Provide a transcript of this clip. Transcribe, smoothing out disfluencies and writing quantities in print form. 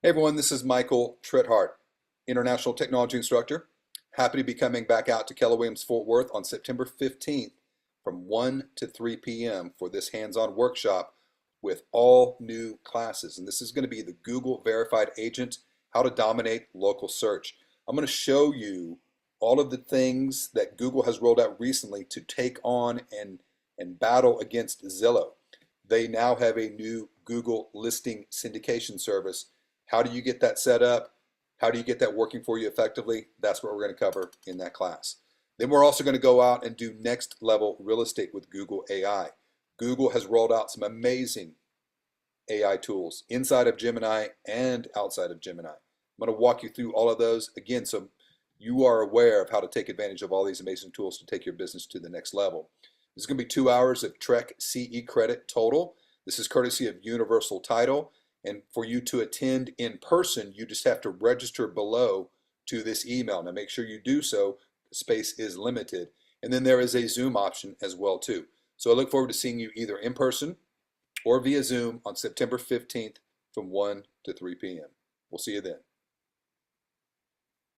Hey everyone, this is Michael Tritthart, International Technology Instructor. Happy to be coming back out to Keller Williams Fort Worth on September 15th from 1 to 3 p.m. for this hands-on workshop with all new classes. And this is going to be the Google Verified Agent, how to dominate local search. I'm going to show you all of the things that Google has rolled out recently to take on and battle against Zillow. They now have a new Google listing syndication service. How do you get that set up? How do you get that working for you effectively? That's what we're going to cover in that class. Then we're also going to go out and do next level real estate with Google AI. Google has rolled out some amazing AI tools inside of Gemini and outside of Gemini. I'm going to walk you through all of those again so you are aware of how to take advantage of all these amazing tools to take your business to the next level. This is going to be 2 hours of TREC CE credit total. This is courtesy of Universal Title. And for you to attend in person, you just have to register below to this email. Now make sure you do so. The space is limited. And then there is a Zoom option as well too. So I look forward to seeing you either in person or via Zoom on September 15th from 1 to 3 p.m. We'll see you then.